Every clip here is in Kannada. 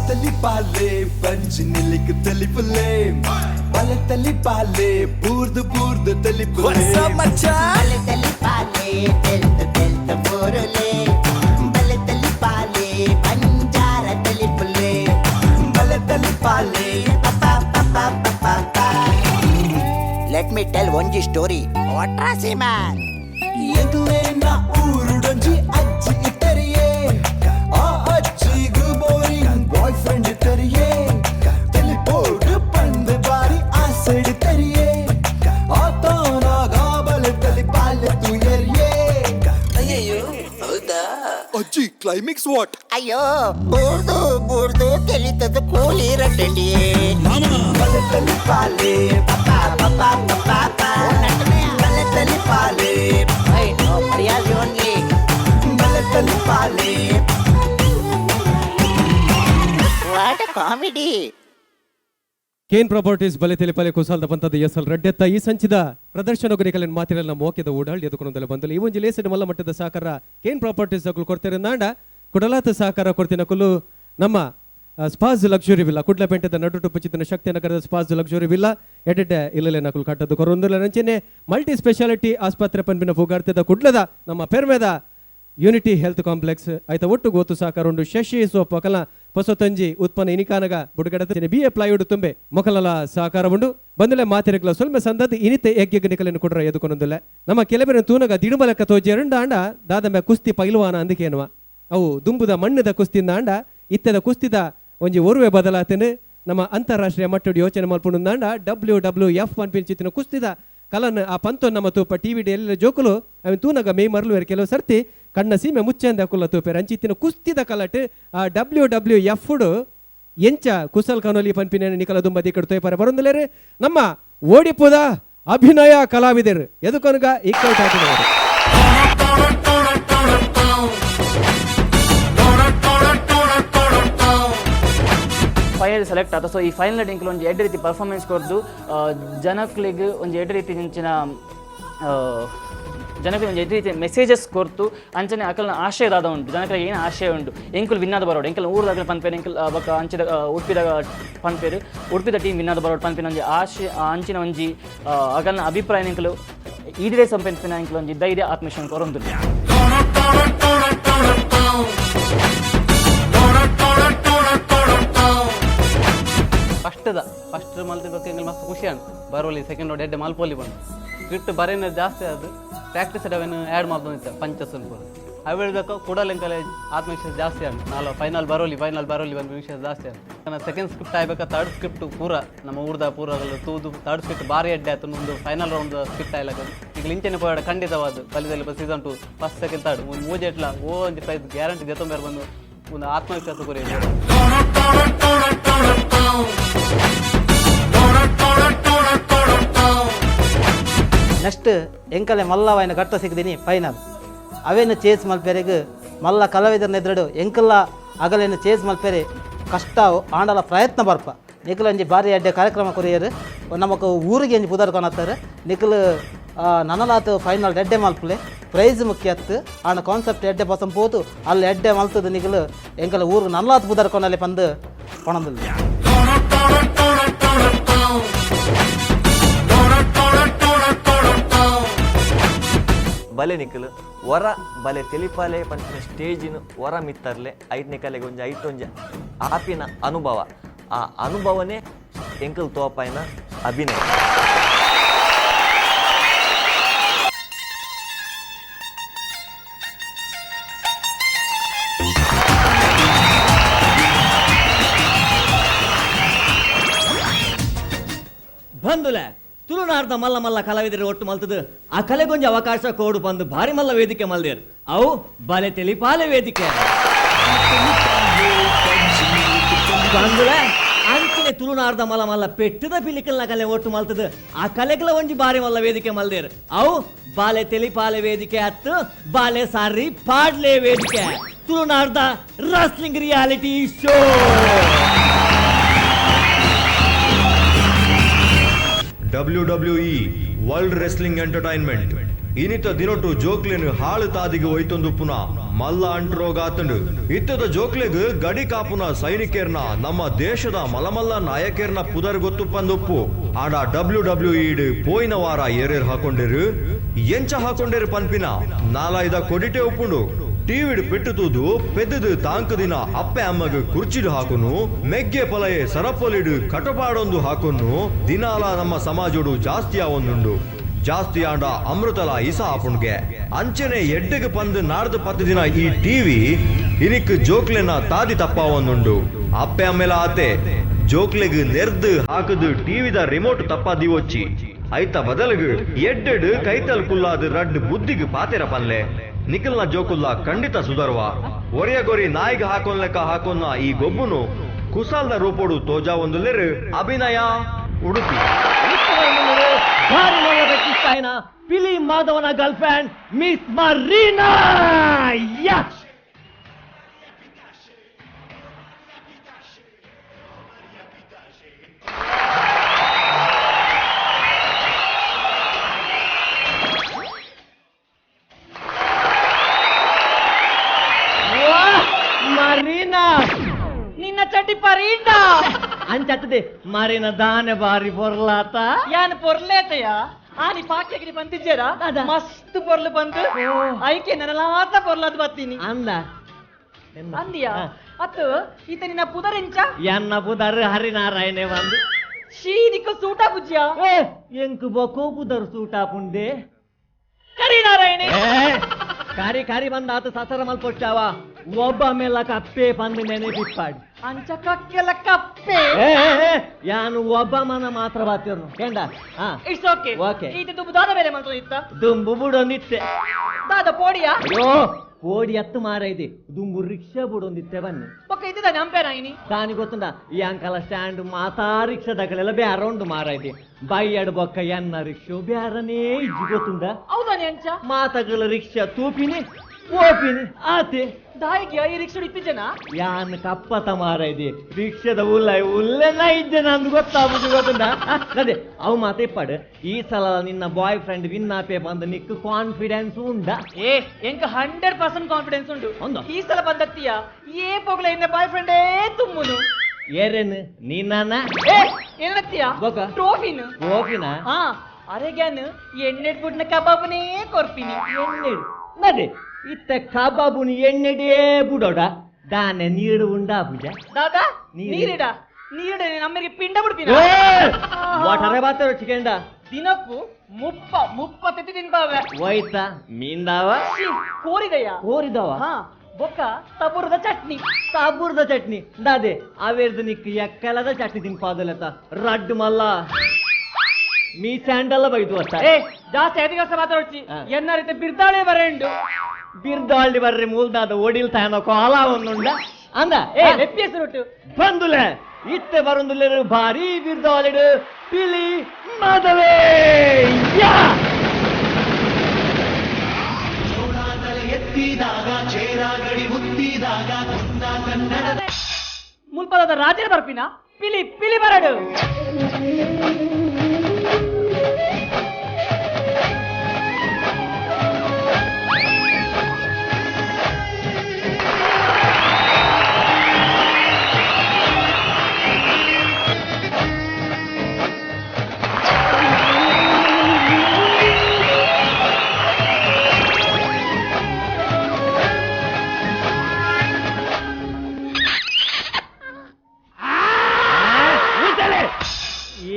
ತಲಿ ಪಾಲೆ ಪಂಚ್ ನಿಲಿಕ್ ತಲಿ ಪುಲೆ ಬಲೆ ತಲಿ ಪಾಲೆ ಬೂರ್ದು ಬೂರ್ದು ತಲಿ ಪುಲೆ ಬಲೆ ತಲಿ ಪಾಲೆ ತೆಲ್ತ ತೆಲ್ತ ಬೋರಲೆ ಬಲೆ ತಲಿ ಪಾಲೆ ಪಂಜಾರ ತಲಿ ಪುಲೆ ಬಲೆ ತಲಿ ಪಾಲೆ ಲೆಟ್ ಮಿ ಟೆಲ್ ಒಂಜಿ ಸ್ಟೋರಿ ಒಟ್ರಾಸಿ ಮ್ಯಾನ್ ಎದುರೇ ನಾ ಊರುಡೊಂಜಿ ಅಜ್ಜಿ ಇಟ್ಟರಿಯೇ ಆ ಅಜ್ಜಿಗೂ ಬೋರಿಂಗ್ ಬಾಯ್ ಫ್ರೆಂಡ್ ಇಟ್ಟರಿಯೇ ತಲಿ ಬೋರ್ಡ್ ಪಂದ್ ಬಾರಿ ಆಸೆಡ್ ತರಿಯೇ ಆತನಾಗ ಬಲೆ ತಲಿ ಪಾಲೆ ತುಯರಿಯೇ ಅಯ್ಯಯ್ಯೋ ಹೌದಾ ಅಜ್ಜಿ ಕ್ಲೈಮ್ಯಾಕ್ಸ್ ವಾಟ್ ಅಯ್ಯೋ ಬೂರ್ದು ಬೂರ್ದು ತೆಲಿತದ ಕೂಲಿ ರಟ್ಟಂಡಿಯೇ ಬಲೆ ತಲಿ ಪಾಲೆ ಬಲೆ ತಲಿ ಪಾಲೆ ಬಲೆ ತಲಿ ಪಾಲೆ ವಾಟ್ ಕಾಮಿಡಿ. ಕೇನ್ ಪ್ರಾಪರ್ಟೀಸ್ ಬಲೆ ತೆಲಿಪಲೆ ಕುಸಾಲ್ದ ಪಂತದ ಎಸ್ಎಲ್ ರೆಡ್ಡೆತ್ತ ಈ ಸಂಚಿದ ಪ್ರದರ್ಶನ ಗುರಿಕಲಿನ ಮಾತಿರಲ್ಲ ಮೋಕೆದ ಓಡಾಡಿ ಎದುಕೊಂಡಲ್ಲ ಬಂದಲ್ಲ ಈ ಒಂಜಿ ಲೇಸಿನ ಮಲ್ಲ ಮಟ್ಟದ ಸಹಕಾರ ಕೇನ್ ಪ್ರಾಪರ್ಟೀಸ್ ಅಕುಲು ಕೊಡ್ತಾರೆ ನಾಂಡ ಕುಡಲಾತ ಸಹಕಾರ ಕೊಡ್ತಿನ ಕುಲು ನಮ್ಮ ಸ್ಪಾಸ್ ಲಕ್ಸುರಿ ವಿಲ್ಲ ಕುಡ್ಲಪೇಂಟದ ನಡುಟು ಪಚಿತನ ಶಕ್ತಿ ನಗರದ ಸ್ಪಾಸ್ ಲಕ್ಸುರಿ ವಿಲ್ಲ ಎಡೆಡೆ ಇಲ್ಲಲೆ ನಕುಲು ಕಟ್ಟದ್ದು ಕೊರೊಂದುಲ ನಂಚನೆ ಮಲ್ಟಿ ಸ್ಪೆಷಾಲಿಟಿ ಆಸ್ಪತ್ರೆ ಪನ್ಪಿನ ಫುಗಾರ್ತದ ಕುಡ್ಲದ ನಮ್ಮ ಪೆರ್ಮೆದ ಯೂನಿಟಿ ಹೆಲ್ತ್ ಕಾಂಪ್ಲೆಕ್ಸ್ ಐತ ಒಟ್ಟು ಗೋತು ಸಹಕಾರ ಉಂಡು ಶಶಿ ಸೋಪ್ ಮೊಕಲ ಪೊಸೊತಂಜಿ ಉತ್ಪನ್ನ ಇನಿಕಾನಗ ಬುಡುಗಡದ ಬಿ ಎ ಪ್ಲೈವುಡ್ ತುಂಬೆ ಮೊಕಲಲ ಸಹಕಾರ ಉಂಡು ಬಂದಲೆ ಮಾತಿರಗ್ಲ ಸ್ವಲ್ಪ ಸಂದದ ಇನಿತೆ ಯಜ್ಞ ನಿಕಲನ್ನು ಕೊಡ್ರ ಎದುಕೊಂದಲ್ಲ ನಮ್ಮ ಕೆಲವರ ತೂನಗ ದಿಡುಮಲಕ ತೋಜಿ ಎರಡ ಆಂಡ ದಾದಮೆ ಕುಸ್ತಿ ಪೈಲ್ವಾನ ಅಂದಿಕೇನುವ ಅವು ದುಂಬುದ ಮಣ್ಣದ ಕುಸ್ತಿಯಿಂದ ಆಂಡ ಇತ್ತದ ಕುಸ್ತಿದ ಒಂಜಿ ಒರುವೆ ಬದಲಾತೇನೆ ನಮ್ಮ ಅಂತಾರಾಷ್ಟ್ರೀಯ ಮಟ್ಟದ ಯೋಚನೆ ಮಲ್ಪುಂಡ WWF ಪನ್ಪಿನ ಕುಸ್ತಿದ ಕಲನ್ ಆ ಪಂತೊನ್ ನಮ್ಮ ತೂಪ ಟಿವಿ ಎಲ್ಲ ಜೋಕುಲು ಅವನ್ ತೂನಗ ಮೇ ಮರಳುವೇರು ಕೆಲವು ಸರ್ತಿ ಕಣ್ಣ ಸೀಮೆ ಮುಚ್ಚಂದ ಕುಲ್ಲ ತೂಪೇರು ಅಂಚಿತ್ತಿನ ಕುಸ್ತಿದ ಕಲಟ್ ಆ WWF ಎಂಚ ಕುಸಲ್ ಕನೋಲಿ ಪನ್ಪಿನ ನಿಕಲ ದುಂಬದಿ ಕಡೆ ತೋಯ್ಪಾರ ಬರೊಂದಲೇರೆ ನಮ್ಮ ಓಡಿಪುದ ಅಭಿನಯ ಕಲಾವಿದರು ಎದುಕೊನಗ ಈಕ್ವಲ್ ಹಾಕಿದವರು ಫೈನಲ್ ಸೆಲೆಕ್ಟ್ ಆತ. ಸೊ ಈ ಫೈನಲ್ ಇಂಕಲ್ ಒಂದು ಎರಡು ರೀತಿ ಪರ್ಫಾರ್ಮೆನ್ಸ್ ಕೊಡ್ದು ಜನಕ್ಲಿಗೆ ಒಂದು ಎರಡು ರೀತಿ ನಿಂಚಿನ ಜನಕ್ಕೆ ಒಂದು ಎರಡು ರೀತಿ ಮೆಸೇಜಸ್ ಕೊಡ್ತು ಅಂಚನೆ ಅಕಲ್ನ ಆಶಯದಾದ ಉಂಟು ಜನಕ್ಕೆ ಏನು ಆಶಯ ಉಂಟು ಎಂಕುಲ್ ವಿನ್ನಾದ ಬರೋಡು ಎಂಕಲ್ ಊರದಾಗ ಪನ್ಪೇರು ಎಂಕಲ್ ಬಕ್ಕ ಅಂಚಿದ ಉಡುಪಿದಾಗ ಪನ್ಪೇರು ಉಡುಪಿದ ಟೀಮ್ ವಿನ್ನಾದ ಬರೋಡು ಪನ್ಪಿನ ಒಂಜಿ ಆಶಯ ಅಂಚಿನ ಒಂಜಿ ಅಕಲ್ನ ಅಭಿಪ್ರಾಯ ಎಂಕಲು ಈಡೇ ಸಂಪೆನ್ಪಿನ ಎಂಕಲ್ ಒಂಜಿ ಧೈರ್ಯ ಆತ್ಮವಿಶ್ವಾಸ ಕೊರೊಂದು ಫಸ್ಟ್ ಮಲ್ತಿದ್ದಕ್ಕೆ ಎಂಗಲ್ ಮಸ್ತ್ ಖುಷಿ ಅನ್ ಬರೋಲಿ ಸೆಕೆಂಡ್ ರೋಡ್ ಎಡ್ಡೆ ಮಲ್ಪೋಲಿ ಬಂದು ಸ್ಕ್ರಿಪ್ಟ್ ಬರೇನ ಜಾಸ್ತಿ ಅದು ಪ್ರಾಕ್ಟೀಸ್ ಅವೇನು ಆ್ಯಡ್ ಮಾಡ್ದಂದಿತ್ತು ಪಂಚಸನ್ ಕೂಡ ಅವು ಹೇಳ್ಬೇಕು ಕೂಡಲೆಂಕಲೆ ಆತ್ಮವಿಶ್ವಾಸ ಜಾಸ್ತಿ ಅನ್ ನಾಳೆ ಫೈನಲ್ ಬರೋಲಿ ಬಂದು ವಿಶ್ವಾಸ ಜಾಸ್ತಿ ಅನ್ ನಾನು ಸೆಕೆಂಡ್ ಸ್ಕ್ರಿಪ್ಟ್ ಆಗ್ಬೇಕಾ ಥರ್ಡ್ ಸ್ಕ್ರಿಪ್ಟ್ ಪೂರ ನಮ್ಮ ಊರ್ದ ಪೂರಗಳು ತೂದು ಥರ್ಡ್ ಸ್ಕ್ರಿಪ್ಟ್ ಭಾರಿ ಅಡ್ಡೆ ಆಯ್ತು ಒಂದು ಫೈನಲ್ ರೌಂಡ್ ಸ್ಕ್ರಿಪ್ಟ್ ಆಗ್ಲಕ್ಕ ಈಗ ಲಿಂಚನೆ ಪೋಯಾಡ ಖಂಡಿತವಾದ ಬಲಿದಲ್ಲಿ ಸೀಸನ್ 2 ಫಸ್ಟ್ ಸೆಕೆಂಡ್ ಥರ್ಡ್ ಒಂದು ಮೂಜೆಟ್ಲ ಒಂದು ಪ್ರೈಸ್ ಗ್ಯಾರಂಟಿ ಜೊತೆ ಬಂದು ಒಂದು ಆತ್ಮವಿಶ್ವಾಸ ಕೊರಿ ನೆಕ್ಸ್ಟ್ ಎಂಕಲೆ ಮಲ್ಲವನ ಕಟ್ಟ ಸಿಗ್ದೀನಿ ಫೈನಲ್ ಅವೇನು ಚೇಸ್ ಮಲ್ಪೆರೆಗೆ ಮಲ್ಲ ಕಲಾವಿದರನ್ನ ಎದುರು ಎಂಕಲ್ಲ ಅಗಲೇನು ಚೇಸ್ ಮಲ್ಪೆರೆ ಕಷ್ಟ ಆಂಡಲ ಪ್ರಯತ್ನ ಬರ್ಪ ನಿಖಲ್ ಒಂಜಿ ಬಾರಿ ಅಡ್ಡೆ ಕಾರ್ಯಕ್ರಮ ಕೊರಿಯರು ನಮಕ್ ಊರಿಗೆ ಒಂಜಿ ಪುದರ್ ಕಾಣತ್ತಾರೆ ನಿಖಲ್ ನನಲಾತು ಫೈನಲ್ ಎಡ್ಡೆ ಮಲ್ಪಲೆ ಪ್ರೈಸ್ ಮುಖ್ಯ ಅತ್ತು ಆನ ಕಾನ್ಸೆಪ್ಟ್ ಎಡ್ಡೆ ಪಸಂ ಪೋತು ಅಲ್ಲಿ ಎಡ್ಡೆ ಮಲ್ತದ ನಿಖಲ್ ಎಂಕಲ ಊರಿಗೆ ನನಲಾತು ಪುದರ್ ಕೊನಲ್ಲಿ ಪಂದು ಪಣದಿಲ್ಲ ಬಲೆ ನಿಕ್ಕಲು ಹೊರ ಬಲೆ ತೆಲಿಪಾಲೆ ಪಂಚಿನ ಸ್ಟೇಜಿನ ಹೊರ ಮಿತ್ತರ್ಲೆ ಐದನೇ ಕಲೆಗೆ ಒಂಜಿ ಐಟೊಂಜಿ ಆಪಿನ ಅನುಭವ ಆ ಅನುಭವನೇ ಎಂಕಲ್ ತೋಪಾಯಿನ ಅಭಿನಯ. ಬಂದುಲೆ ತುಳುನಾಡ್ದ ಮಲ್ಲ ಮಲ್ಲ ಕಲಾವಿದರು ಒಟ್ಟು ಮಲ್ತದ ಆ ಕಲೆಗೊಂಜಿ ಅವಕಾಶ ಕೋಡು ಬಂದು ಭಾರಿ ಮಲ್ಲ ವೇದಿಕೆ ಮಲ್ದೇರು ಅವು ಬಲೆ ತೆಲಿಪಾಲೆ ವೇದಿಕೆ ಬಂದುಲೆ ಅಂಚಿನ ತುಳುನಾಡ್ದ ಮಲ್ಲ ಮಲ್ಲ ಪೆಟ್ಟದ ಪಿಲಿಕಲ್ನ ಕಲೆ ಒಟ್ಟು ಮಲ್ತದ ಆ ಕಲೆಗಳ ಒಂಜಿ ಭಾರಿ ಮಲ್ಲ ವೇದಿಕೆ ಮಲ್ದೇರು ಅವು ಬಾಲೆ ತೆಲಿಪಾಲೆ ವೇದಿಕೆ ಹತ್ತು ಬಾಲೆ ಸಾರಿ ಪಾಡ್ಲೆ ವೇದಿಕೆ ತುಳುನಾಡ್ದ wrestling reality show WWE World Wrestling Entertainment ಇನಿತ ದಿನೊಟ್ಟು ಜೋಕ್ಲೆನು ಹಾಳು ತಾದಿಗೆ ಒಯ್ತೊಂದು ಪುನಃ ಮಲ್ಲ ಅಂಟ್ರೋಗಾತಂಡು ಇತ್ತದ ಜೋಕ್ಲೆಗ್ ಗಡಿ ಕಾಪುನ ಸೈನಿಕೇರ್ನ ನಮ್ಮ ದೇಶದ ಮಲಮಲ್ಲ ನಾಯಕೇರ್ನ ಪುದರ್ ಗೊತ್ತು ಪಂದೊಪ್ಪು ಆಡ WWE ಪೋಯಿನ ವಾರ ಏರೇರ್ ಹಾಕೊಂಡಿರು ಎಂಚ ಹಾಕೊಂಡಿರು ಪನ್ಪಿನ ನಾಲಾಯ್ದ ಕೊಡಿಟೆ ಉಪ್ಪುಂಡು ಟಿವಿಡ್ ಪೆಟ್ಟುತೂದು ಪೆದ್ದದು ತಾಂಕದಿನ ಅಪ್ಪೆ ಅಮ್ಮಗ ಕುರ್ಚಿಡು ಹಾಕುನು ಮೆಗ್ಗೆ ಪಲಯೆ ಸರಪೊಲಿಡು ಕಟಪಾಡೊಂದು ಹಾಕುನು ದಿನಾಲ ನಮ್ಮ ಸಮಾಜೋಡು ಜಾಸ್ತಿ ಆವೊಂದುಂಡು ಜಾಸ್ತಿ ಆಂಡ ಅಮೃತಲ ಇಸ ಆಪುಣ್ಗೆ ಅಂಚನೆ ಎಡ್ಡೆಗೆ ಪಂದು ನಾಡ್ದು 10 ದಿನ ಈ ಟಿವಿ ಇನಿಕ್ ಜೋಕ್ಲೆನ ತಾದಿ ತಪ್ಪಾವೊಂದುಂಡು ಅಪ್ಪೆ ಅಮ್ಮೆಲ ಆತೆ ಜೋಕ್ಲೆಗ್ ನೆರ್ದು ಹಾಕದು ಟಿವಿದ ರಿಮೋಟ್ ತಪ್ಪಾದಿ ಒಚ್ಚಿ ಐತ ಬದಲಗು ಎಡ್ಡೆಡ್ ಕೈತಲ್ ಕುಲ್ಲಾದ ರಡ್ ಬುದ್ಧಿಗ್ ಪಾತೆರ ಪನ್ಲೆ ನಿಖಲ್ನ ಜೋಕುಲ್ಲ ಖಂಡಿತ ಸುಧಾರ್ವ ಒರೆಯಗೊರಿ ನಾಯಿಗೆ ಹಾಕೋನ್ ಲೆಕ್ಕ ಹಾಕೋನ್ನ ಈ ಗೊಬ್ಬುನು ಕುಸಾಲ್ದ ರೂಪೋಡು ತೋಜಾ ಒಂದು ಲೆರು ಅಭಿನಯ ಉಡುಪಿ ಪಿಲಿ ಮಾಧವನ girlfriend miss Marina. Marina ನಿನ್ನ ಚಟಿ ಪರೀಂಡ ಅಂಚತ್ತದೆ ಮರೀನ ದಾನೆ ಬಾರಿ ಪೊರ್ಲಾತ ಯಾನ್ ಪೊರ್ಲೇತಯ ಆನಿ ಪಾಕ್ಯಗಿರಿ ಬಂದಿದ್ದೇರಾ ಮಸ್ತ್ ಪೊರ್ಲು ಬಂತು ಐಕೆ ನನಲಾತ ಪೊರ್ಲಾದ ಬತ್ತೀನಿ ಅಂದ ಅಂದಿಯಾ ಅತ್ತು ಈತ ನಿನ್ನ ಪುದರೆಂಚ ಎನ್ನ ಪುದರ್ ಹರಿನಾರಾಯಣೆ ಬಂದು ಶೀನಿಕ ಸೂಟ ಬುಜ್ಜಿಯ ಎಂಕು ಬೊಕೋ ಪುದರ್ ಸೂಟ ಪುಂಡೆ ಕರಿನಾರಾಯಣೆ ಕಾರಿ ಕಾರಿ ಬಂದ ಆತ ಸಸರ ಮಲ್ಪೊಚ್ಚಾವ ಒಬ್ಬ ಮೇಲ ಕಪ್ಪೆ ಪಂದು ನೆನೆ ಬಿಪ್ಪಾಡಿ ಅಂಚ ಕಕ್ಕೆಲ್ಲ ಕಪ್ಪೆ ಯಾನು ಒಬ್ಬ ಮನ ಮಾತ್ರ ಬಾತಿರ್ನು ಕೇಂಡ ಇಟ್ಸ್ ಓಕೆ ಓಕೆ ಈತ ದುಬ್ಬು ದಾದ ಬೇರೆ ಮಂತ್ರ ಇತ್ತ ದುಂಬು ಬುಡೊಂದಿತ್ತೆ ದಾದ ಪೋಡಿಯಾ ಅಯ್ಯೋ ಕೋಡಿ ಎತ್ತು ಮಾರ ಇದೆ ದುಂಬು ರಿಕ್ಷಾ ಬುಡೊಂದಿತ್ತೆ ಬನ್ನಿ ಒಕ್ಕ ಇದ್ದ ನಂಪೇನಾಯಿನಿ దాని ಗೊತ್ತುಂಡ ಈ ಅಂಕಲ ಸ್ಟ್ಯಾಂಡ್ ಮಾತಾ ರಿಕ್ಷಾದಾಗಲೆಲ್ಲ ಬ್ಯಾರ ಉಂಡು ಮಾರೈತಿ ಬೈಯಡ್ ಬೊಕ್ಕ ಎನ್ನ ರಿಕ್ಷಾ ಬ್ಯಾರನೇ ಇಜ್ಜಿ ಗೊತ್ತುಂಡ ಹೌದಾನೆ ಅಂಚ ಮಾತಗಳ ರಿಕ್ಷಾ ತೂಪಿನಿ ಓಪಿನಿ ಆತೆ ದಾಯಿಗೆ ಈ ರಿಕ್ಷಾ ಇತ್ತಿದ್ದೇನಾ ಯಾನ್ ಕಪ್ಪತ ಮಾರೈತಿ ರಿಕ್ಷಾದ ಉಲ್ಲೆನ ಇದ್ದೆ ನಂದು ಗೊತ್ತಾಗುದು ಗೊತ್ತುಂಡ ಅದೇ ಅವು ಮಾತೆ ಇಪ್ಪಡು ಈ ಸಲ ನಿನ್ನ ಬಾಯ್ ಫ್ರೆಂಡ್ ವಿನ್ ಆಪೆ ಬಂದು ನಿಕ್ಕು ಕಾನ್ಫಿಡೆನ್ಸ್ ಉಂಡ ಏ ಎಂಕ 100% ಕಾನ್ಫಿಡೆನ್ಸ್ ಉಂಟು ಹೌದಾ? ಈ ಸಲ ಬಂದತ್ತೀಯ ಏ ಪೋಗ್ಲ ಇನ್ನ ಬಾಯ್ ಫ್ರೆಂಡೇ ತುಮ್ಮುನು ಏರೇನು ನೀನ ಏ ಏನತ್ತೀಯ ಬೊಕ? ಟ್ರೋಫಿನು ಓಪಿನ ಹಾ ಅರೆಗ್ಯಾನ್ ಎಣ್ಣೆಡ್ ಬುಡ್ನ ಕಬಾಬನೇ ಕೊರ್ಪಿನಿ ಎಣ್ಣೆಡು ನಡೆ ಇತ್ತ ಕಬಾಬುನಿ ಎಣ್ಣೆಡೇ ಬುಡೋಡ ದಾನೆ ನೀರು ಉಂಡಾ ಪೂಜ ದಾದಾ ನೀರು. ನೀರಿಡ ನೀರಿಡ ನಮಗೆ ಪಿಂಡ ಬಿಡ್ಪಿನ ವಾಟರೆ ಬಾತರ ಚಿಕಂಡ ದಿನಕ್ಕೂ ಮುಪ್ಪತ್ತೆತ್ತಿ ತಿನ್ಬಾವೆ ಹೋಯ್ತಾ ಮೀಂದಾವ ಕೋರಿದಯ್ಯ ಕೋರಿದವ ಹಾ ಬೊಕ್ಕ ತಬುರದ ಚಟ್ನಿ ಸಾಬೂರ್ದ ಚಟ್ನಿ ದಾದೆ ಅವೇರ್ದು ನಿಕ್ ಎಕ್ಕಲದ ಚಟ್ನಿ ತಿನ್ಪಾದಲತ ರಡ್ಡು ಮಲ್ಲ ಮೀ ಸ್ಯಾಂಡಲ್ಲ ಬೈದು ಅಷ್ಟ ಏ ಜಾಸ್ತಿ ಐದಿಗಸ ಮಾತಾಡ್ಸಿ ಹಾ. ಎನ್ನ ರೀತಿ ಬಿರ್ದಾಳೆ ಬರೆಂಡು ಬಿರ್ದಾಳ್ಳಿ ಬರ್ರಿ ಮೂಲ್ದಾದ ಒಡಿಲ್ ತಾನೋ ಕಾಲ ಒಂದುಂಡ ಅಂದ ಏ ಲೆಪ್ಪಿ ಹೆಸರುಟ್ಟು ಬಂದುಲೆ ಇತ್ತೆ ಬರೊಂದುಲ್ಲೆರು ಭಾರಿ ಬಿರ್ದಾಳಿಡು ಪಿಲಿ ಮದವೇ ಯಾ ಮುಲ್ಪದ ರಾಜರ ಬರ್ಪಿನ ಪಿಲಿ ಪಿಲಿ ಬರಡು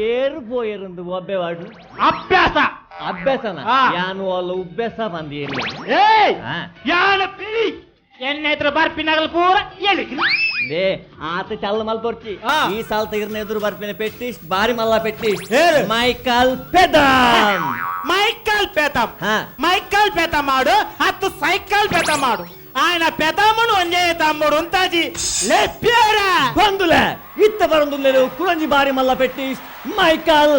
ಏರುಪೋಯರಂದು ಒಬ್ಬೆವಾಡು ಅಭ್ಯಾಸ ಅಭ್ಯಾಸನ ಯಾನು ಅಲ್ಲ ಉಭ್ಯಾಸ ಬಂದೇನು ಯಾನ ಪಿಲಿ ಎಣ್ಣೆ ಹತ್ರ ಬರ್ಪಿನಾಗಲ್ ಪೂರ ಎಳಿ ಲೇ ಆತ ಚಲ್ಲ ಮಲ್ ಬರ್ಚಿ ಈ ಸಾಲ ತೆಗಿರ್ನ ಎದುರು ಬರ್ಪಿನ ಪೆಟ್ಟಿ ಭಾರಿ ಮಲ್ಲ ಪೆಟ್ಟಿ ಮೈಕಲ್ ಪೆದಮ್ ಮೈಕಲ್ ಪೆತ ಮಾಡು ಹತ್ತು ಸೈಕಲ್ ಪೆತ ಮಾಡು ఆయన పెదమ్మను ಒಂದೇ తమ్ముడు ఉంటాజి లెప్పారా ಬಂದುಲೆ ಇತ್ತ ಬರೊಂದುಲ್ಲೆರು ಕುಳಂಜಿ ಬಾರಿ ಮಲ್ಲ ಪೆಟ್ಟಿ ಮೈಕಲ್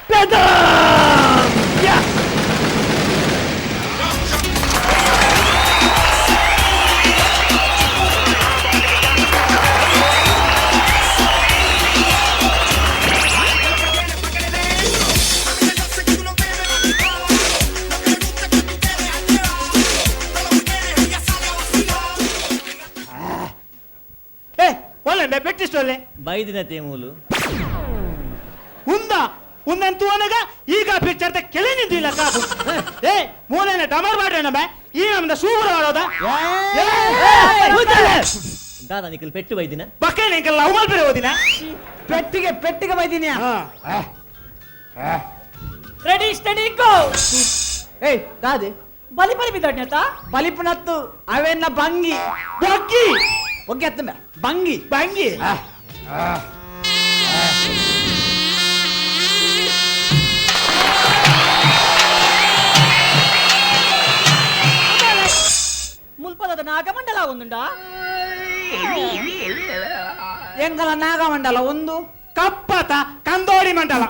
ಪೆದಮ್ ಮಲ್ಪಲೆ ಬೈದಿನ ತೇಮೂಲು ఉందంతూ అనగా ಈಗ ಪಿಕ್ಚರ್ ತ ಕೆಲೆ ನಿಂತಿಲ್ಲ ಕಾಪು ಏ ಮೂಲೆನ ಡಮರ್ ಮಾಡ್ರಣ ಬೇ ಈ ನಮ್ದ ಸೂಪರ್ ಮಾಡೋದ ದಾದ ನಿಕಲ್ ಪೆಟ್ಟು ಬೈದಿನ ಬಕ್ಕೆ ನಿಂಕ ಲವ್ ಮಲ್ಪರೆ ಓದಿನ ಪೆಟ್ಟಿಗೆ ಬೈದಿನಿ ರೆಡಿ ಸ್ಟಡಿ ಗೋ ಏಯ್ ದಾದೆ ಬಲಿಪರಿ ಬಿದ್ದಾಡ್ನತ ಬಲಿಪನತ್ತು ಅವೆನ್ನ ಬಂಗಿ ಒಗ್ಗೆ ಹತ್ತಂಬ ಬಂಗಿ ಮುಲ್ಪದ ನಾಗಮಂಡಲ ಒಂದುಂಡಾ ಎಂಗಲ ನಾಗಮಂಡಲ ಒಂದು ಕಪ್ಪತ ಕಂದೋಡಿ ಮಂಡಲ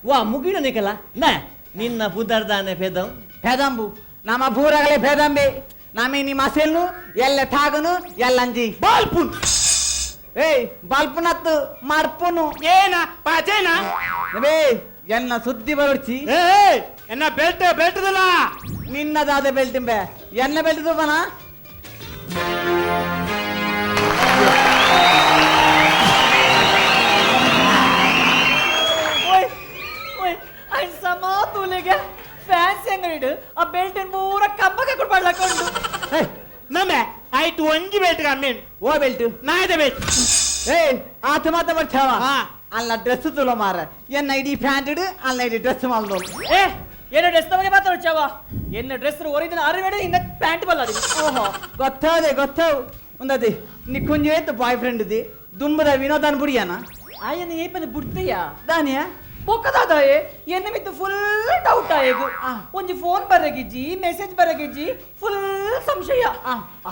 ವಾ ಮುಗಿಡ ನಿಕಲ ನ ನಿನ್ನ ಪುದರ್ದಾನೆ ಪೆದಂ ಪೆದಂಬು ನಮ್ಮ ಬೂರಗಲೆ ಪೆದಂಬೆ ನಮಿ ನಿಮ್ಮ ಅಸೆಲ್ನು ಎಲ್ಲ ತಾಗನು ಎಲ್ಲಂಜಿ ಬಾಲ್ಪುನ್ ಏಯ್ ಬಾಲ್ಪುನತ್ತು ಮರ್ಪುನು ಏನ ಪಾಚೇನ ಬೇ ಎನ್ನ ಸುದ್ದಿ ಬರುಡ್ಚಿ ಏ ಎನ್ನ ಬೆಲ್ಟದಲ್ಲ ನಿನ್ನದಾದ ಬೆಲ್ಟಿಂಬೆ ಎನ್ನ ಬೆಲ್ಟಿದು ಬನ ಅಂಡ್ ಸಮಾ ತೂಲೆಗೆ ಫ್ಯಾನ್ಸಿ ಅಂಗಡಿ ಆ ಬೆಲ್ಟ್ ಪೂರ ಕಬ್ಬಗೆ ಕೊಡ್ಬಾಡ್ಲಕೊಂಡು ನಮ್ಮೆ ಆಯ್ತು ಒಂಜಿ ಬೆಲ್ಟ್ ಕಮ್ಮಿನ್ ಓ ಬೆಲ್ಟ್ ನಾಯದ ಬೆಲ್ಟ್ ಏಯ್ ಆತ ಮಾತ ಬರ್ತಾವ ಅಲ್ಲ ಡ್ರೆಸ್ ತುಲ ಮಾರ ಎನ್ನ ಇಡೀ ಪ್ಯಾಂಟ್ ಇಡು ಅಲ್ಲ ಇಡೀ ಡ್ರೆಸ್ ಮಾಡ್ದು ಏ ಏನು ಡ್ರೆಸ್ ಬಗ್ಗೆ ಮಾತಾಡ್ಚಾವ ಎನ್ನ ಡ್ರೆಸ್ ಒರಿಜಿನಲ್ ಅರಿಬೇಡ ಇನ್ನ ಪ್ಯಾಂಟ್ ಬಲ್ಲ ಓಹೋ ಗೊತ್ತಾವು ಒಂದದಿ ನೀ ಕುಂಜೇತು ಬಾಯ್ ಫ್ರೆಂಡ್ ದಿ ದುಂಬದ ವಿನೋದನ್ ಬುಡಿಯಾನ ಆಯನ ಏಪನ ಬುಡ್ತಿಯಾ ದಾನಿಯಾ ಬೊಕ್ಕದಾದಾಯೆ ಎನ್ನ ಮಿತ್ತು ಫುಲ್ ಡೌಟ್ ಆಯೆಗು ಒಂಜಿ ಫೋನ್ ಬರಗಿಜ್ಜಿ ಮೆಸೇಜ್ ಬರಗಿಜ್ಜಿ ಫುಲ್ ಸಂಶಯ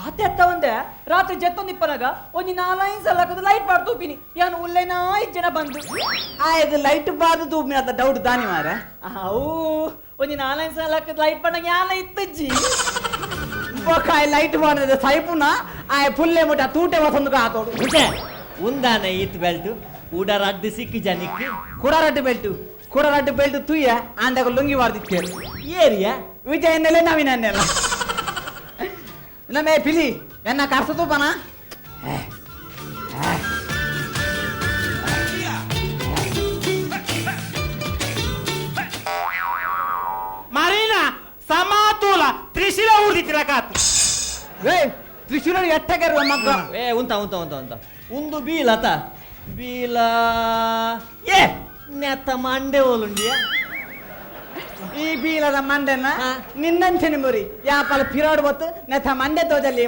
ಆತೆ ಅತ್ತ ಒಂದೆ ರಾತ್ರಿ ಜತ್ತೊಂದಿಪ್ಪನಾಗ ಒಂಜಿ 4 ಸಲ ಲೈಟ್ ಬಾರ್ ತೂಪಿನಿ ಯಾನು ಉಲ್ಲೇನಾ 5 ಜನ ಬಂದು ಆಯ್ತು ಲೈಟ್ ಬಾದು ತೂಪಿನ ಅಂತ ಡೌಟ್ ದಾನಿ ಮಾರ ಅವು ಒಂಜಿ 4 ಸಲ ಲೈಟ್ ಪಂಡಂಗ ಯಾನ ಇತ್ತಜ್ಜಿ ಬೊಕಾಯ್ ಲೈಟ್ ಬಾರ್ದ ಸೈಪುನ ಆಯ್ ಫುಲ್ಲೆ ಮುಟ ತೂಟೆ ವಸಂದು ಕಾತೋಡು ಉಂದಾನೆ ಈತ್ ಬೆಲ್ಟ್ ಉಡರ ಅಡ್ಡಿ ಸಿಕ್ಕಿ ಜನಿಕ್ಕಿ ಕುಡರಡ್ಡು ಬೆಲ್ಟ್ ತುಯ್ಯ ಅಂದಾಗ ಲುಂಗಿ ವಾರ್ದಿತ್ತೇರು ಏರಿಯಾ ವಿಜಯನೆಲ್ಲ ನವೀನನ್ನೆಲ್ಲ ನಮ್ಮೇ ಪಿಲಿ ಎನ್ನ ಕರ್ಸತು ಪನ ಮರೀನಾ ಸಮಾತೂಲ ತ್ರಿಶಿಲ ಊರ್ದಿತ್ತಿರ ಕಾತು ಏ ತ್ರಿಶೂಲ ಎಟ್ಟಗೆರುವ ಮಗ್ಗ ಏ ಉಂತ ಒಂದು ಬೀಲತ ಬೀಲ ಏ ನೆತ್ತ ಮಂಡೆ ಓಲುಂಡಿಯ ಈ ಬೀಲದ ಮಂಡೆನ ನಿನ್ನಂಚನೆ ಮುರಿ ಯಾಪಲ ಪಿರಾಡ್ ಬತ್ತು ನೆಥ ಮಂಡೆ ತೋಜಲ್ಲಿ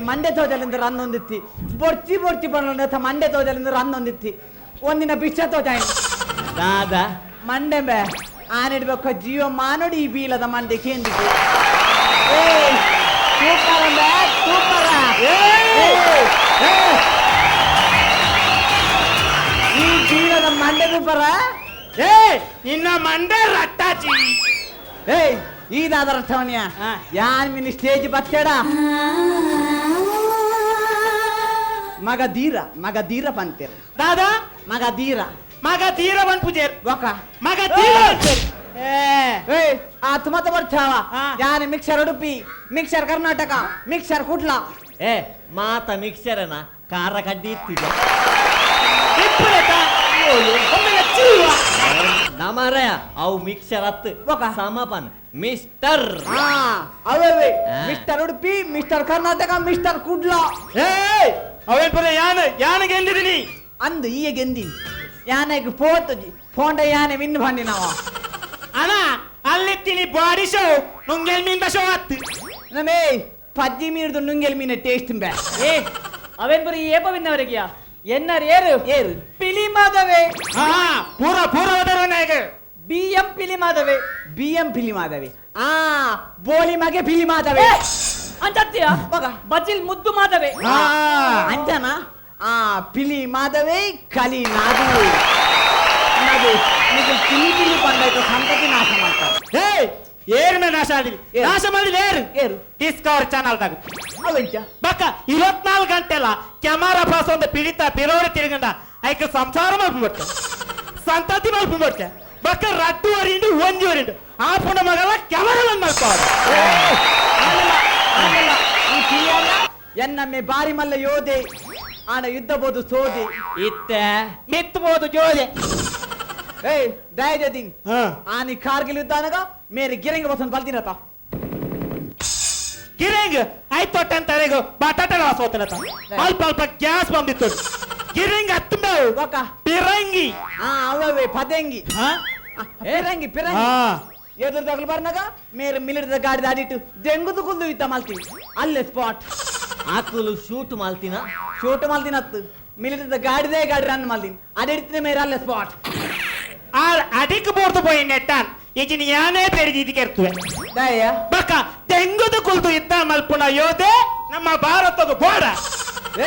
ಅಂತ ರನ್ನೊಂದಿತ್ತಿ ಬೊರ್ಚಿ ಬಣ್ಣ ನೆಥ ಮಂಡೆ ತೋಜಲ್ಲಿಂದ ರನ್ನೊಂದಿತ್ತಿ ಒಂದಿನ ಬಿಚ್ಚ ತೋಜಾಯಿ ದಾದ ಮಂಡೆ ಬೇ ಆನಿಡ್ಬೇಕು ಜೀವ ಮಾನೋಡಿ ಈ ಬೀಲದ ಮಂಡೆ ಕೇಂದ್ರಿತು ಈ ಬೀಲದ ಮಂಡೆ ಸೂಪರ ಏ ನಿನ್ನ ಮಂಡೆ ರಟ್ಟಾಚಿ ಏಯ್ ಈದಾದ ರಟ್ಟವನ್ಯ ಯಾನ್ ಮಿನಿ ಸ್ಟೇಜ್ ಬಚ್ಚಡ ಮಗ ಧೀರ ಪಂತೇರ್ ದಾದಾ ಮಗ ಧೀರ ಬನ್ ಪೂಜೇರ್ ಬೊಕ ಮಗ ಧೀರ ಏಯ್ ಆತ್ಮತ ಬರ್ತಾವ ಯಾನ್ mixer Udupi mixer Karnataka mixer Kudla ಏ ಮಾತ ಮಿಕ್ಸರನ ಕಾರ ಕಡ್ಡಿ ಇತ್ತಿದೆ ನಮರಯ ಅವು ಮಿಕ್ಸರ್ ಹತ್ತು ಸಮಪನ್ ಮಿಸ್ಟರ್ ಅವೇ mister Udupi mister Karnataka mister Kudla ಅವೇನ್ ಪರ ಯಾನ ಗೆಂದಿದೀನಿ ಅಂದು ಈಯ ಗೆಂದಿನಿ ಯಾನೆಗೆ ಪೋತುಜಿ ಫೋಂಡ ಯಾನೆ ವಿನ್ ಬಂದಿನವ ಅಣ್ಣ ಅಲ್ಲಿತ್ತೀನಿ ಬಾಡಿ ಶೋ ನುಂಗೆಲ್ ಮೀನ್ ಶೋ ಹತ್ತು ನಮೇ ಪಜ್ಜಿ ಮೀರ್ದು ನುಂಗೆಲ್ ಮೀನ ಟೇಸ್ಟ್ ಬೇ ಏ ಅವೇನ್ ಬರೀ ಏಪ ವಿನ್ನವರೆಗಿಯ ಎನ್ನರ್ ಏರು ಪಿಲಿ ಮಾಧವೆ ಪೂರ ಹೋದರವನಾಗ BM ಪಿಲಿ ಮಾಧವೆ ಬೋಳಿ ಮಗೆ ಪಿಲಿ ಮಾಧವೆ ಅಂತೀಯ ಬಜಿಲ್ ಮುದ್ದು ಮಾಧವೆ ಅಂಜನ ಪಿಲಿ ಮಾಧವೆ ಕಲಿ ನಾದು ಪಿಲಿ ಬಂದಾಯ್ತು ಸಂತತಿ ನಾಶ ಮಾಡ್ತಾರೆ ಏರ್ ಮೇ ನಾಶ ಮಾಡಿಲ್ಲ ಏರು ಡಿಸ್ಕವರ್ ಚಾನಲ್ ದಾಗ ಬಕ್ಕ 24 ಗಂಟೆಲ್ಲ ಕ್ಯಾಮರಾ ಪಾಸ್ ಒಂದು ಪಿಡಿತ ಪಿರೋಡಿ ತಿರುಗಂಡ ಐಕ ಸಂಸಾರ ಮಾಡ್ಬಿಡ್ತ ಸಂತತಿ ಮಾಡ್ಬಿಡ್ತ ಬಕ್ಕ ರಟ್ಟು ವರಿಂಡು ಒಂಜಿ ವರಿಂಡು ಆ ಪುಣ ಮಗಲ ಕ್ಯಾಮರಾ ಬಂದ್ ಮಾಡ್ಕೋದು ಎನ್ನಮ್ಮೆ ಬಾರಿ ಮಲ್ಲ ಯೋಧೆ ಆಡ ಯುದ್ಧಬಹುದು ಸೋದಿ ಇತ್ತೆ ಮೆತ್ತಬಹುದು ಜೋದೆ ಏಯ್ ದಯಜದಿನ್ ಆನಿ ಕಾರ್ಗಿಲ್ ಯುದ್ಧ అనగా ಮೇರೆ ಗಿರಂಗ ಬಸನ್ ಬಲ್ದಿನತ ಗಿರಿಂಗ್ ಆಯ್ತೊಟ್ಟಂತಾರೆಗು ಬಟಾಟೆ ವಾಸ ಹೋತನತ ಅಲ್ಪ ಅಲ್ಪ ಗ್ಯಾಸ್ ಬಂದಿತ್ತು ಗಿರಿಂಗ್ ಹತ್ತುಂಬವು ಒಕ್ಕ ಪಿರಂಗಿ ಅವೇ ಪದಂಗಿ ಪಿರಂಗಿ ಪಿರಂಗಿ ಹಾ ಎದುರು ತಗಲು ಬರ್ನಾಗ ಮೇರೆ ಮಿಲಿಟದ ಗಾಡಿ ದಾಡಿಟ್ಟು ದೆಂಗುದು ಕುಲ್ದು ಯುದ್ಧ ಮಾಡ್ತೀವಿ ಅಲ್ಲೇ ಸ್ಪಾಟ್ ಆಕುಲು ಶೂಟ್ ಮಾಲ್ತಿನತ್ತು ಮಿಲಿಟದ ಗಾಡಿದೇ ಗಾಡಿ ರನ್ ಮಾಡ್ತೀನಿ ಅಡಿಡ್ತೀನಿ ಮೇರೆ ಅಲ್ಲೇ ಸ್ಪಾಟ್ ಅಡಿಕ್ ಬೋರ್ದು ಪೋಯಿ ನೆಟ್ಟಾನ್ ಈಜಿನ ಯಾನೇ ಬೇರೆ ಇದಕ್ಕೆ ಇರ್ತವೆ ದಯ ಬಕ್ಕ ತೆಂಗುದು ಕುಲ್ದು ಯುದ್ಧ ಮಲ್ಪುಣ ಯೋಧೆ ನಮ್ಮ ಭಾರತದ ಬೋಡ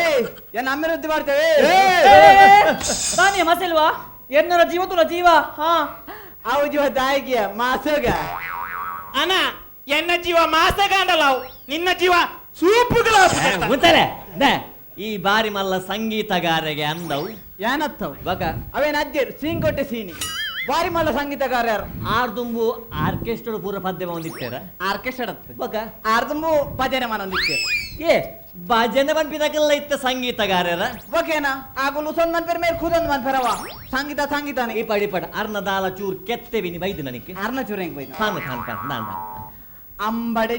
ಏಯ್ ಏನ್ ಅಮ್ಮಿರುದ್ಧಿ ಮಾಡ್ತೇವೆ ತಾನೇ ಮಸಲ್ವಾ ಎನ್ನರ ಜೀವ ತುಲ ಜೀವ ಹಾ ಅವು ಜೀವ ದಾಯಿಗೆ ಮಾಸಗ ಅಣ್ಣ ಎನ್ನ ಜೀವ ಮಾಸಗಾಂಡಲ್ಲ ನಿನ್ನ ಜೀವ ಸೂಪುಗಳ ಮುಂತಲೆ ಈ ಬಾರಿ ಮಲ್ಲ ಸಂಗೀತಗಾರರಿಗೆ ಅಂದವು ಏನತ್ತವು ಬಗ ಅವೇನ ಅಜ್ಜರು ಸೀಂಗೊಟ್ಟೆ ಸೀನಿ ಬಾರಿ ಮಲ್ಲ ಸಂಗೀತಗಾರ ಯಾರು ಆರ್ದುಂಬು ಆರ್ಕೆಸ್ಟ್ರಾ ಪೂರ ಪದ್ಯ ಬಂದಿತ್ತೇರ ಆರ್ಕೆಸ್ಟ್ರಾ ಬಗ ಆರ್ದುಂಬು ಭಜನೆ ಮನೊಂದಿತ್ತೇರ ಏ ಭಜನೆ ಬಂಪಿದಾಗೆಲ್ಲ ಇತ್ತ ಸಂಗೀತಗಾರರ ಬಗೇನಾ ಆಗಲು ಸೊಂದ್ ಮನ್ಪೇರ ಮೇಲೆ ಕೂದೊಂದು ಮನ್ಪೇರವ ಸಂಗೀತಾನೆ ಈ ಪಡಿ ಪಡ ಅರ್ನದಾಲ ಚೂರ್ ಕೆತ್ತೆವಿನಿ ಬೈದು ನನಗೆ ಅರ್ನ ಚೂರ್ ಹೆಂಗ್ ಬೈದು ನಾನ್ ಅಂಬಡೆ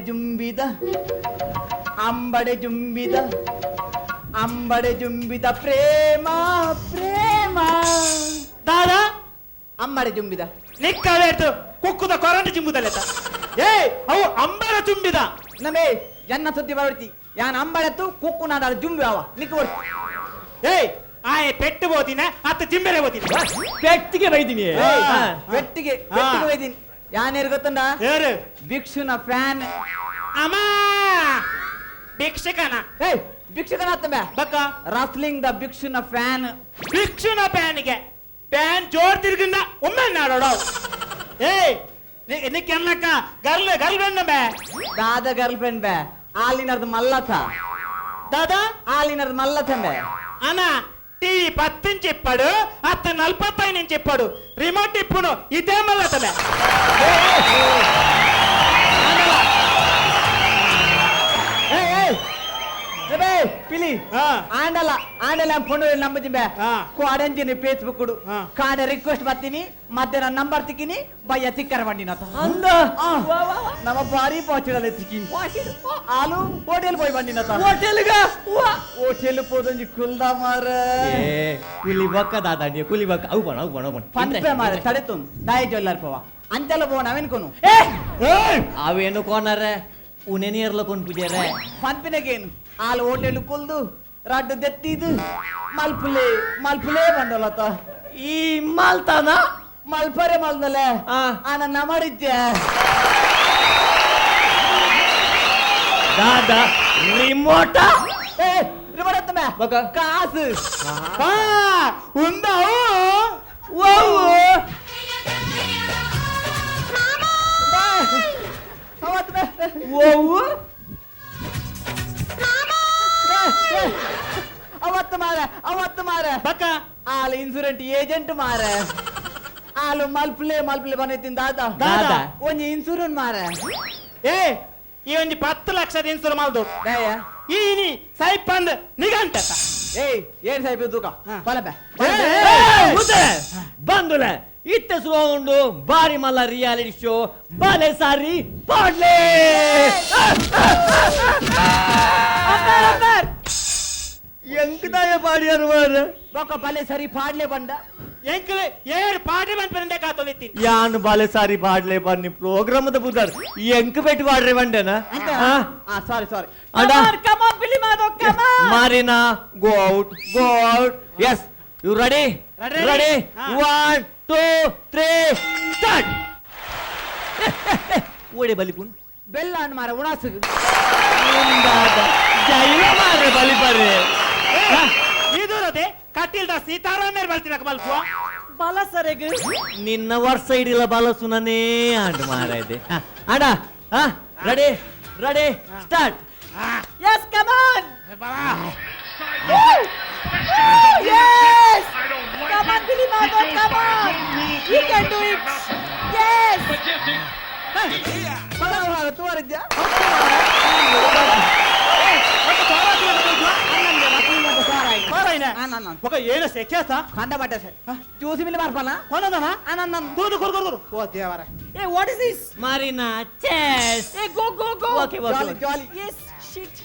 ಜುಂಬಿದ ಪ್ರೇಮ ದಾದಾ ಅಂಬಡೆ ಜುಂಬಿದ ನಿಕ್ಕವೇತು ಕುಕ್ಕುದ ಕೊರಂಟು ಚಿಂಬುದಲ್ಲೆತ ಏ ಅವು ಅಂಬರ ಚುಂಬಿದ ನಮೇ ಎನ್ನ ಸುದ್ದಿ ಬರ್ತಿ ಯಾನ್ ಅಂಬಡೆತ್ತು ಕುಕ್ಕು ನಾಡ ಜುಂಬಿ ಅವ ನಿಕ್ಕ ಬರ್ತಿ ಏಯ್ ಆಯ್ ಪೆಟ್ಟು ಬೋದಿನ ಹತ್ತು ಜಿಂಬೆರೆ ಬೋದಿನ ಪೆಟ್ಟಿಗೆ ಬೈದಿನಿ ಪೆಟ್ಟಿಗೆ ಬೈದಿನಿ ಯಾನೇರು ಗೊತ್ತಂಡ ಯಾರು ಭಿಕ್ಷುನ ಫ್ಯಾನ್ ಅಮ್ಮ ಭಿಕ್ಷಕನ ಏಯ್ ಭಿಕ್ಷುಕನ ಹತ್ತಂಬ ಬಕ್ಕ ರಸ್ಲಿಂಗ್ ದ ಭಿಕ್ಷುನ ಫ್ಯಾನ್ ಭಿಕ್ಷುನ ಪ್ಯಾನ್ಗೆ ಪ್ಯಾನ್ ಜೋರ್ ತಿರ್ಗಿಂದ ಒಮ್ಮೆ ನಾಡೋಡ ಏಯ್ ನಿಕ್ಕೆಲ್ಲಕ್ಕ ಗರ್ಲ್ ಫ್ರೆಂಡ್ ಬೇ ದಾದ ಗರ್ಲ್ ಫ್ರೆಂಡ್ ಬೇ ಆಲಿನರ್ದು ಮಲ್ಲಥ ದಾದಾ ఆలినర్ మల్లతంబే అన్న టీవీ 10 ఇంచ్ ఇప్పాడు 45 ఇంచ్ ఇప్పాడు రిమోట్ ఇప్పును ఇదే మల్లతమే పిలి ఆండల ఫోన్ ನಂಬುದಿಬೆ ಕೋಡಂಜಿನಿ ಫೇಸ್ಬುಕ್ ಕುಡು ಕಾಡ ರಿಕ್ವೆಸ್ಟ್ ಬರ್ತೀನಿ ಮಧ್ಯಾಹ್ನ ನಂಬರ್ ತಿಕ್ಕಿನಿ ಬಯ್ಯ ತಿಕ್ಕರ ಬಂಡಿನತ ಅಂದ ನಮ್ಮ ಬಾರಿ ಪೋಚಿಡಲ ತಿಕ್ಕಿನಿ ಆಲು ಹೋಟೆಲ್ போய் ಬಂಡಿನತ ಹೋಟೆಲ್ పోದಂಜಿ ಕುಲ್ದ ಮಾರ ಕುಲಿ ಬಕ್ಕ ದಾದಾಡಿ ಕುಲಿ ಬಕ್ಕ ಅವು ಬಣ ಪಂಪೆ ಮಾರ ತಡೆತು ದಾಯಿ ಜೊಲ್ಲರ್ ಪವ ಅಂತೆಲ್ಲ ಪವ ನಾವೇನ್ಕೊನು ಅವೇನು ಕೋನರೆ ಉನೆನಿಯರ್ಲ ಕೊಂಡ್ ಪುಜೇರೆ ಪಂಪಿನಗೇನು ಆಲು ಹೋಟೆಲ್ ಕುಲ್ದು ರಡ್ಡು ದೆತ್ತಿದು ಮಲ್ಪುಲೆ ಬಂಡಲತ ಈ ಮಾಲ್ತಾನ ಮಲ್ಪರೆ ಮಲ್ದಲೆ ಆನನ್ನ ಮಾಡಿದ್ದೆ ದಾದಾ ರಿಮೋಟ ರಿಮೋಟ್ ಅತ್ತಮೆ ಬಕ ಕಾಸು ఉందావు ಅವತ್ತು ಮಾರ ಬಕ್ಕ ಆಲು ಇನ್ಸೂರೆನ್ಸ್ ಏಜೆಂಟ್ ಮಾರ ಆಲು ಮಲ್ಪುಲೆ ಬಂದಿತ್ತಿನ ದಾದಾ ಒಂಜಿ ಇನ್ಸೂರೆನ್ಸ್ ಮಾರ ಏ ಈ ಒಂಜಿ 10 ಲಕ್ಷದ ಇನ್ಸೂರ್ ಮಾಲ್ದು ದಯ ಈನಿ ಸೈಪಂದ್ ನಿಗಂಟ ಏಯ್ ಏನ್ ಸಾಯ್ಬು ತೂಕ ಬಲಬೆ ಬಂದುಲೆ ಇತ್ತೆ ಸುಂಡು ಬಾರಿ ಮಲ್ಲ ರಿಯಾಲಿಟಿ ಶೋ ಬಾಲೆ ಸಾರಿ ಪಾಡ್ಲೆ ಎಂಕದಾಯ ಪಾಡಿಯಾರು ಮಾರ ಬೊಕ್ಕ ಬಲೆ ಸರಿ ಪಾಡ್ಲೆ ಬಂಡ ಎಂಕಲೆ ಏರ್ ಪಾಟಿ ಬಂದ್ ಪೆಂಡೆ ಕಾತೊಲಿತ್ತಿ ಯಾನ್ ಬಾಲೆ ಸಾರಿ ಪಾಡ್ಲೆ ಬನ್ನಿ ಪ್ರೋಗ್ರಾಮ್ ದ ಬುದರ್ ಎಂಕ ಬೆಟ್ಟು ಪಾಡ್ರೆ ಬಂಡೆನಾ ಸಾರಿ ಅಡ come on Billy Madhav come Marina go out yes you ready 1 2 3 start ಓಡೆ ಬಲಿಪುನ್ ಬೆಲ್ಲ ಅಣ್ಣ ಮಾರ ಉಣಾಸು ಜೈಲ ಮಾರ ಬಲಿಪರೆ ಇದರದೆ ಕಟ್ಟಿಲ್ದ ಸೀತಾರಾಮೇರ್ ಬರ್ತಿರಕ ಮಲ್ಪುವ ಬಲ ಸರೆಗೆ ನಿನ್ನ ವರ್ಷ ಇಡಿಲ್ಲ ಬಾಲಸುನನೇ ಆಂಡ್ ಮಾರೈದೆ ಅಡ ready start yes come on Yes! Come on, Billy Mato, come on! You can do it! Yes! ఒక ఏన సెకేసా కండ పట్టేసే చూసి మిల్లి మార్పాలా కొనదనా అన్న దూదు కొరు ఓ దేవరా ఏ what is this Marina, chess. ఏ గో గో గో Okay. జాలీ yes shit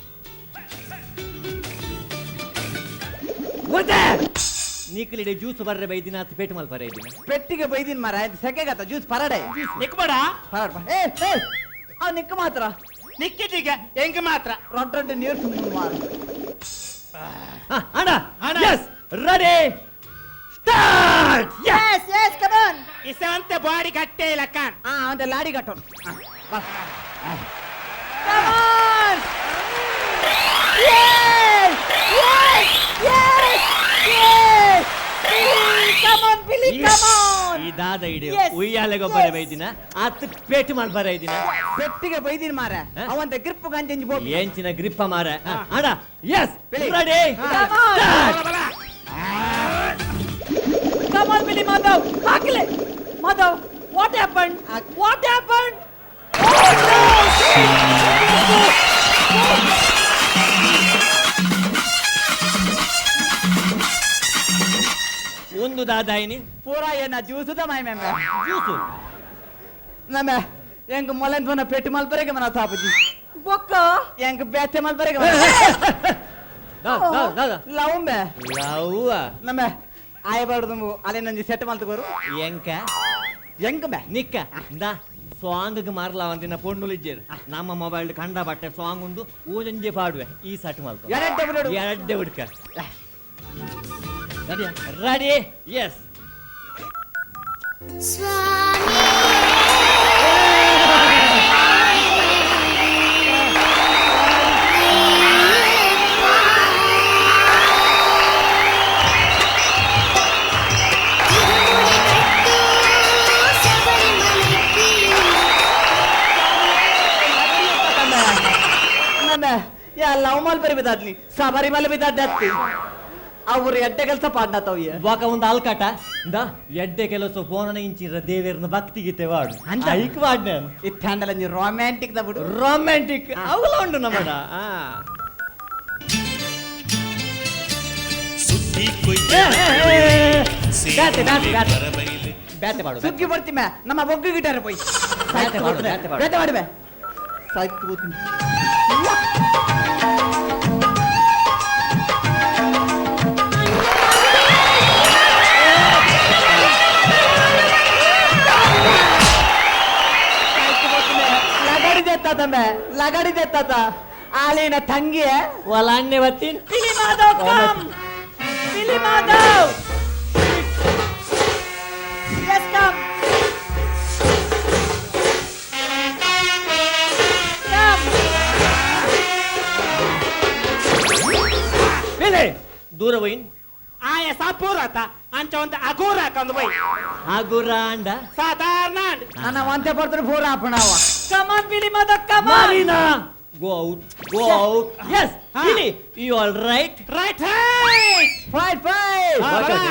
ನೀಕಲಿಡೆ ಜ್ಯೂಸ್ ಬರ್ರೆ ಬೈದಿನ ಅತ್ ಪೇಟ್ ಮಲ್ ಬರೈದಿನ ಪೆಟ್ಟಿಗೆ ಬೈದಿನ್ ಮಾರ ಸೆಕೆಗತ್ತ ಜ್ಯೂಸ್ ಪರಡೆ ನಿಕ್ಬೇಡ ಪರಡ ಏ ಏ ಅವ್ ನಿಕ್ಕ ಮಾತ್ರ ನಿಕ್ಕಿದೀಗ ಹೆಂಗ್ ಮಾತ್ರ ರೊಡ್ಡ ನೀರು ತುಂಬ ಮಾರ ಅಣ್ಣ yes ready start yes yes come on ಇಸಂತೆ ಬಾಡಿ ಕಟ್ಟೆ ಇಲ್ಲ ಕಾಣ್ ಅವಂತ ಲಾಡಿ ಕಟ್ಟೋಣ come on yes yes yes yes come on Billy come on ಇದಾದ ಇಡೆ Yes. ಉಯ್ಯಾಲೆ ಗೊಬ್ಬರ Yes. ಬೈದಿನ ಅತ್ ಪೇಟ್ ಮಲ್ ಬರೈದಿನ ಪೆಟ್ಟಿಗೆ ಬೈದಿನ್ ಮಾರ ಅವಂತ ಗ್ರಿಪ್ ಗಂಜಂಜಿ ಬೋಬಿ ಏಂಚಿನ ಗ್ರಿಪ್ಪ ಮಾರ ಅಣ್ಣ yes Billy. ready come on start come on Billy Madhav what happened oh no ಒಂದು ದಾದಾಯಿನಿ ಪೂರಾ ಏನ ಜ್ಯೂಸುದ ಮೈ ಮೆಂಬೆ ಜ್ಯೂಸು ನಮ ಎಂಗ ಮೊಲೆಂದ್ವನ ಪೆಟ್ಟಿ ಮಲ್ಪರೆಗೆ ಮನ ತಾಪಜಿ ಬೊಕ್ಕ ಎಂಗ ಬೇತೆ ಮಲ್ಪರೆಗೆ ಲವಂಬೆ ಲವ್ವ ನಮ ಆಯಬಾರ್ದು ಅಲೆ ನಂಜಿ ಸೆಟ್ ಮಲ್ತಗೋರು ಎಂಕ ಎಂಗ ಬೆ ನಿಕ್ಕ ದಾ ಸಾಂಗ್ ಮಾರ್ಲಾವಂತಿನ ಪೊಂಡುಲಿಜ್ಜೇರು ನಮ್ಮ ಮೊಬೈಲ್ ಕಂಡ ಬಟ್ಟೆ ಸಾಂಗ್ ಉಂಡು ಊಜಂಜೆ ಪಾಡುವೆ ಈ ಸಟ್ ಮಲ್ಪ ಎರಡ್ಡೆ ಹುಡ್ಕ ರೆಡಿ ಎಸ್ ಯಾ ಲವ್ ಮಲ್ಪರಿ ಬಿದ್ದಾದ್ಲಿ ಸಬರಿಮಲೆ ಬಿದ್ದಾಡ್ತಿ ಅವ್ರು ಎಡ್ಡೆ ಕೆಲಸ ಪಾಡ್ನತ್ತವ್ಯ ಬಾಕ ಒಂದು ಆಲ್ಕಾಟ ದ ಎಡ್ಡೆ ಕೆಲಸ ಫೋನನ ಇಂಚಿರ ದೇವೇರ್ನ ಭಕ್ತಿ ಗೀತೆ ವಾಡು ಅಂತ ಐಕ್ ವಾಡ್ನೆ ಇತ್ ಹ್ಯಾಂಡಲ್ ಅಂಜಿ ರೊಮ್ಯಾಂಟಿಕ್ ದ ಬಿಡು ರೊಮ್ಯಾಂಟಿಕ್ ಅವಲ ಉಂಡು ನಮ್ಮಡ ಬ್ಯಾತೆ ಮಾಡು ಸುಗ್ಗಿ ಬರ್ತೀಮ ನಮ್ಮ ಬೊಗ್ಗು ಗಿಟಾರ ಪೋಯ್ ಬ್ಯಾತೆ ಮಾಡು, ಬ್ಯಾತೆ ಮಾಡು. ಬೇತೆ ಮಾಡ್ಬೆ ಸಾಯ್ತು ಹೋಗ್ತೀನಿ ಲಗಾಡಿ ದೇತ್ತಾತ ಆಲಿನ ತಂಗಿ ಒಲ ಅನ್ನೆ ಬತ್ತೀನಿ Billy Madhav come Billy Madhav yes come ಬೇಲೆ ದೂರ ಹೋಯಿನ್ ಆಯ ಸಾಪೂರತ ಅಂಚ ಒಂದು ಅಗೂರ ಕಂದು ಬೈ ಆಗುರ ಅಂಡ ಸಾಧಾರಣ ನನ್ನ ಒಂತೆ ಬರ್ತಾರೆ ಫೋರ್ ಹಾಪಣವ come on Billy Madhav come on Marina, go out. Yes, Billy, you all right? Right fight fight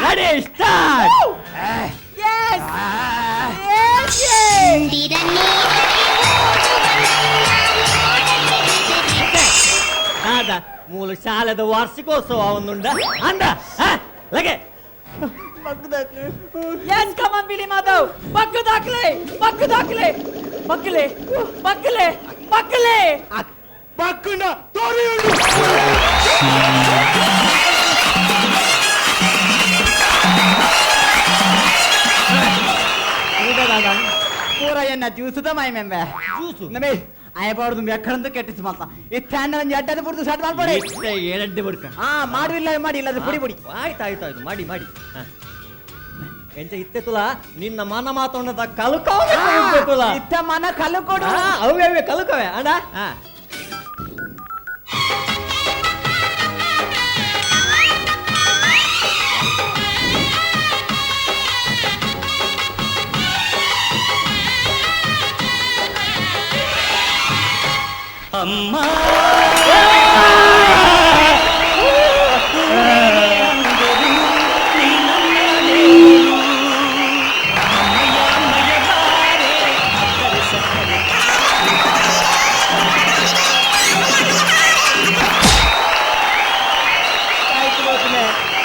Ready, start. Yes yes ನಾದ ಮೂಲ ಶಾಲೆದ ವಾರ್ಷಿಕೋತ್ಸವ ಒಂದುಂಡ ಅಂದ ಲಗೆ yes come on Billy Madhav ಪಕ್ಕ ದಾಖಲೆ ಬಕ್ಕಲೆ ಪಕ್ಕನ ತೋರಿಯುಂಡು ಪೂರ ಎನ್ನ ಜ್ಯೂಸುದ ಮೈ ಮೆಂಬೆ ಜ್ಯೂಸು ನಮೇ ಆಯಬಾರ್ದು ಎಕ್ಕಡಂತ ಕೆಟ್ಟಿಸ್ ಮಾತ ಇತ್ತ ಎಡ್ಡದ ಬುಡ್ದು ಸ್ಟಾರ್ಟ್ ಮಾಡ್ಬೇಡಿ ಎರಡ್ಡೆ ಬಿಡ್ಕ ಮಾಡಿಲ್ಲ ಮಾಡಿ ಇಲ್ಲ ಪುಡಿ ಪುಡಿ ಆಯ್ತು ಮಾಡಿ ಹ. ಎಂಚ ಇತ್ತೆ ತುಲ ನಿನ್ನ ಮನ ಮಾತೊಂಡದ ಕಲ್ಕೋ ತುಲ ಇತ್ತ ಮನ ಕಲ್ಲು ಕೊಡು ಅವೇ ಕಲ್ಕವೆ ಅಣ್ಣ ಅಮ್ಮ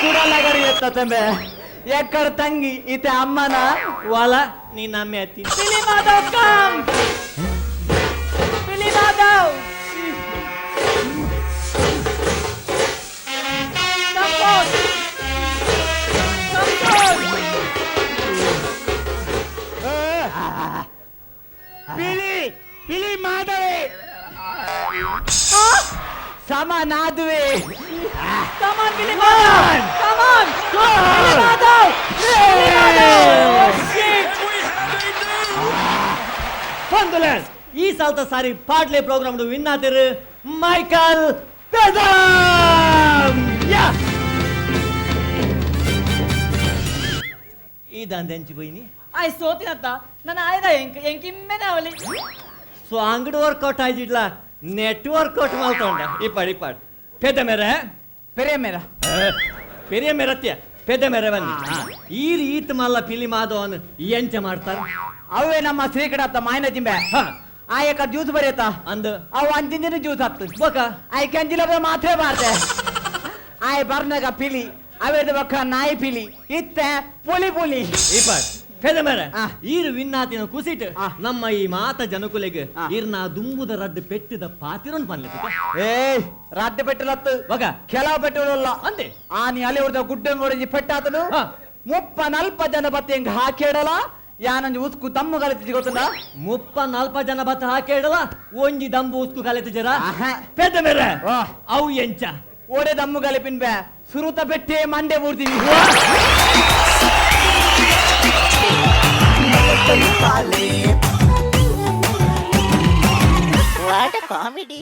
ಕೂಡಲ ತಂಬೆ ಎಕ್ಕಡ ತಂಗಿ ಈತೆ ಅಮ್ಮನ ವಾಲ ನೀನ್ ಅಮ್ಮೆ ಅತ್ತಿ Billy Madhav, come! Billy Madhav! Come forth! Come forth! ಬಿಳಿ ಮಾಧವೆ ಸಮನಾದುವೆ. Come on, Billy Madhav! Come on! Billy Madhav! Billy Madhav! Oh, shit! Fondulance. ಈ ಸಲ್ತ ಸಾರಿ ಪಾಡ್ಲೆ ಪ್ರೋಗ್ರಾಮ್ ವಿನ್ ಆದಿರು ಮೈಕಲ್ ಬೆದಮ್ ಯಾ ಇದಂದೆಂಚಿ ಬೈನಿ I saw it. ನಾನು ಆಯ್ದ ಎಂಕಿಮ್ಮೆನೆ ಅವಲಿ. ಸೊ ಅಂಗಡಿ ವರ್ಕೌಟ್ ಆಯ್ದಿಡ್ಲ ನೆಟ್ ವರ್ಕೌಟ್ ಮಾಡ್ಕೊಂಡ ಇಪ್ಪಾಡ್ ಪೆದ ಮೇರೆ ಪೆರೆ ಮೇರ ಪೆರಿಯ ಮೇರತ್ಯ ಪೆದ ಮೇರೆ ಬನ್ನಿ ಈ ರೀತಿ ಮಲ್ಲ ಪಿಲಿ ಮಾಧವನ್ ಎಂಚ ಮಾಡ್ತಾರ ಅವೇ ನಮ್ಮ ಶ್ರೀಕಡತ್ತ ಮಾಯನ ಜಿಂಬೆ ಆಯಕ ಜ್ಯೂಸ್ ಬರೆಯತ್ತ ಅಂದ ಅವು ಅಂದಿನ ಜ್ಯೂಸ್ ಹತ್ತು ಬೊಕ ಆಯ್ ಕಂಜಿಲ ಮಾತ್ರ ಬಾರ್ದೆ ಆಯ್ ಬರ್ನಾಗ ಪಿಲಿ ಅವೇದ ಬಕ್ಕ ನಾಯಿ ಪಿಲಿ ಇತ್ತೆ ಪುಲಿ ಪುಲಿ ಇಪ್ಪಾಡ್ ಪೆದ ಮೇರೆ ಈರು ವಿನ್ನಾತಿನ ಕುಸಿಟ್ ನಮ್ಮ ಈ ಮಾತ ಜನಕುಲೆಗೆ ಈರ್ನ ದುಂಬುದ ರದ್ದು ಪೆಟ್ಟಿದ ಪಾತಿರನ್ ಪನ್ಲೆ ಏ ರಾಜ್ಯ ಪೆಟ್ಟಲತ್ತು ಬೊಕ ಕೆಲವು ಪೆಟ್ಟುಗಳಲ್ಲ ಅಂದೆ ಆನಿ ಅಲ್ಲಿ ಹೊಡೆದ ಗುಡ್ಡ ಹೊಡೆಜಿ ಪೆಟ್ಟಾತನು 30-40 ಜನ ಬತ್ತಿ ಹೆಂಗ ಹಾಕಿಡಲ್ಲ ಯಾನಂಜಿ ಉಸ್ಕು ದಮ್ಮು ಕಲಿತಿ ಗೊತ್ತುಂಡ 30-40 ಜನ ಬತ್ತ ಹಾಕಿಡಲ್ಲ ಒಂಜಿ ದಂಬು ಉಸ್ಕು ಕಲಿತ ಜರ ಪೆದ ಮೇರೆ ಅವು ಎಂಚ ಓಡೆ ದಮ್ಮು ಕಲಿಪಿನ್ ಬೇ ಸುರುತ ಬೆಟ್ಟೆ ಮಂಡೆ ಮೂರ್ತೀವಿ What a comedy!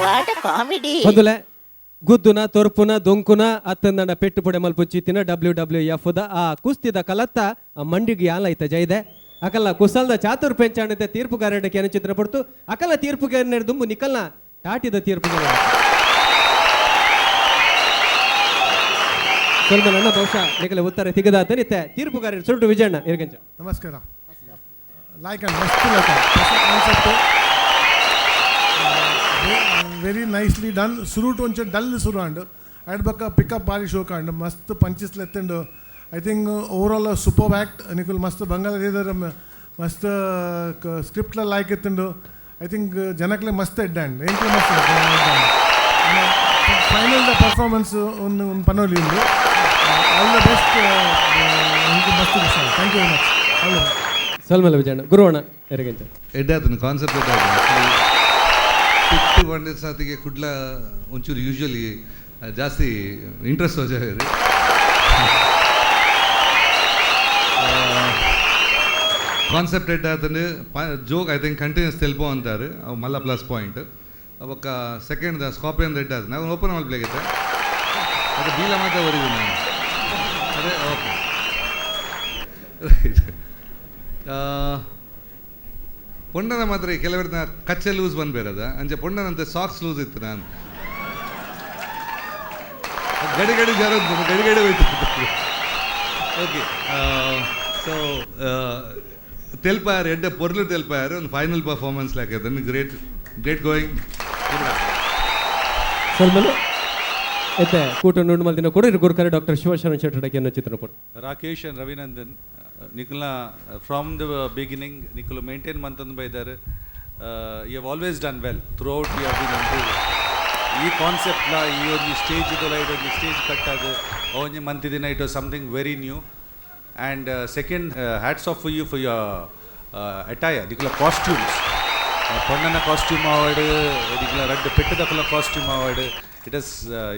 What a comedy! ಮೊದಲೇ ಗುದ್ದುನ ತೊರ್ಪುನ ದೊಂಕುನ ಅತ್ತಂದನ ಪೆಟ್ಟು ಪೊಡೆ ಮಲ್ಪುಚ್ಚಿತ್ತಿನ WWF ಆ ಕುಸ್ತಿದ ಕಲತ್ತ ಆ ಮಂಡಿಗೆ ಯಾಲೈತ ಜೈದೆ ಅಕಲ್ಲ ಕುಸಲ್ದ ಚಾತುರ್ ಪೆಂಚಾಣಿತ ತೀರ್ಪುಗಾರಕ್ಕೆ ಏನು ಚಿತ್ರ ಪಡ್ತು ಅಕಲ್ಲ ತೀರ್ಪುಗಾರನ ದುಂಬು ನಿಕಲ್ನ ಟಾಟಿದ ತೀರ್ಪುಗಾರ ಸ್ವಲ್ಪ ನನ್ನ ಬಹುಶಃ ನಿಕಲ ಉತ್ತರ ತೆಗೆದಾತ ನಿತ್ತೆ ತೀರ್ಪುಗಾರ ಸುರುಟು ವಿಜಯಣ್ಣ ಇರ್ಗಂಚ ನಮಸ್ಕಾರ ಲೈಕ್ ಅಂಡ್ ಮಸ್ತ್ ಕಾನ್ಸೆಪ್ಟ್ ವೆರಿ ನೈಸ್ಲಿ ಡನ್ ಸುರುಟು ಒಂಚ ಡಲ್ ಸುರು ಅಂಡ್ ಆಡ್ಬೇಕ ಪಿಕಪ್ ಬಾರಿ ಶೋಕ ಅಂಡ್ ಮಸ್ತ್ ಪಂಚಿಸ್ಲೆತ್ತಂಡು I think overall super act ನಿಕುಲ್ ಮಸ್ತ್ ಬಂಗಾಳದ ಮಸ್ತ್ ಸ್ಕ್ರಿಪ್ಟ್ಲ ಲೈಕ್ ಎತ್ತಂಡು ಐ ಥಿಂಕ್ ಜನಕ್ಲೆ ಮಸ್ತ್ ಎಡ್ಡಾಂಡ್ ಏನ್ಕ್ಲೆ ಮಸ್ತ್ ಫೈನಲ್ ದ ಪರ್ಫಾರ್ಮೆನ್ಸ್ ಒಂದು ಪನೋಲಿ ಉಂಡು ಆಲ್ ದ ಬೆಸ್ಟ್ ಮಸ್ತ್ thank you very much all ಸಲ್ಮಲ ವಿಜಯಣ್ಣ ಗುರುವಣ್ಣ ಎರಗಂಚ ಎಡ್ಡಾತನ ಕಾನ್ಸೆಪ್ಟ್ ಪಿಟ್ಟು ಬಂಡ ಸಾತಿಗೆ ಕುಡ್ಲ ಒಂಚೂರು ಯೂಶ್ವಲಿ ಜಾಸ್ತಿ ಇಂಟ್ರೆಸ್ಟ್ ಹೋಜಾರಿ ಕಾನ್ಸೆಪ್ಟ್ ಎಡ್ಡಾತಂದು ಜೋಕ್ ಐ ಥಿಂಕ್ ಕಂಟಿನ್ಯೂಸ್ ತೆಲ್ಪೋ ಅಂತಾರೆ ಅವು ಮಲ್ಲ ಪ್ಲಸ್ ಪಾಯಿಂಟ್ ಅವಕ್ಕ ಸೆಕೆಂಡ್ ಸ್ಕಾಪಿಯನ್ ರೆಡ್ ಆದ ನಾವು ಓಪನ್ ಮಾಡ್ಲಿಕ್ಕೆ ಅದು ಬೀಲ ಮಾತ್ರ ಬರೀದಿ ನಾನು ಅದೇ ಓಕೆ ರೈಟ್ ಪೊಂಡನ ಮಾತ್ರ ಕೆಲವರಿನ ಕಚ್ಚೆ ಲೂಸ್ ಬಂದ್ಬೇರದ ಅಂಚೆ ಪೊಂಡನಂತೆ ಸಾಕ್ಸ್ ಲೂಸ್ ಇತ್ತು ನಾನು ಗಡಿ ಗಡಿ ಜಾರ ಗಡಿ ಗಡಿ ಹೋಯ್ತು ಓಕೆ ಸೊ ತೆಲ್ಪಾರು ಎಡ್ಡ ಪೊರ್ಲು ತೆಲ್ಪಾರು ಒಂದು ಫೈನಲ್ ಪರ್ಫಾರ್ಮೆನ್ಸ್ ಲಾಕೈತೆ ಗ್ರೇಟ್ ಗ್ರೇಟ್ ಗೋಯಿಂಗ್ ಸಲ್ಮಲು ಎತ್ತೆ ಕೂಟ ನುಂಡು ಮಲ್ದಿನ ಕೂಡ ಗುರುಕರೆ ಡಾಕ್ಟರ್ ಶಿವಶರಣ ಶೆಟ್ಟಡಕ್ಕೆ ಅನ್ನೋ ಚಿತ್ರ ಪಡು ರಾಕೇಶ್ ಅಂಡ್ ರವಿನಂದನ್ ನಿಖಲ್ನ ಫ್ರಮ್ ದ ಬಿಗಿನಿಂಗ್ ನಿಖಲು ಮೇಂಟೈನ್ ಮಂತಂದು ಬೈದಾರೆ you have always done well throughout you have been improve ಈ ಕಾನ್ಸೆಪ್ಟ್ಲ ಈ ಒಂದು ಸ್ಟೇಜ್ ಇದಲ್ಲ ಇದೊಂದು ಸ್ಟೇಜ್ ಕಟ್ಟದು ಅವನಿಗೆ ಮಂತಿದಿನ it was something very new and second hats off for you for your attire ನಿಖಲ ಕಾಸ್ಟ್ಯೂಮ್ಸ್ ಪೊಣ್ಣನ ಕಾಸ್ಟ್ಯೂಮ್ ಅವಾರ್ಡ್ ನಿಖಲ ರೆಡ್ ಪೆಟ್ಟದಕ್ಕಲ costume award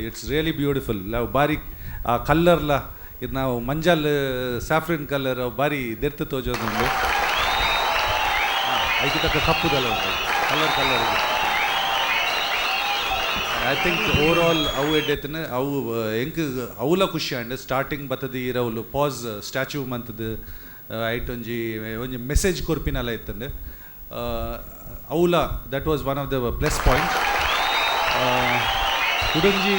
it's really beautiful ನಾವು ಬಾರಿ ಆ ಕಲ್ಲರ್ಲ ಇದು ನಾವು ಮಂಜಲ್ ಸ್ಯಾಫ್ರಿನ್ ಕಲರ್ ಬಾರಿ ದೆರ್ತು ತೋಜೋದುಂಡು ಐದು ತಕ್ಕ ಕಪ್ಪುದಲ್ಲ ಉಂಟು colour I think overall ಅವು ಎಡ್ಡೆತ್ತನ ಅವು ಎಂಕ್ ಅವಲ ಖುಷಿ ಅಂಡ್ ಸ್ಟಾರ್ಟಿಂಗ್ ಬತ್ತದಿ ಇರವಲು ಪಾಸ್ ಸ್ಟ್ಯಾಚ್ಯೂ ಮಂತದ್ದು ಐಟ್ ಒಂಜಿ ಮೆಸೇಜ್ ಕೊರ್ಪಿನಲ್ಲ ಇತ್ತಂಡು ಅವಲ that was one of the plus point ಹುಡುಂಜಿ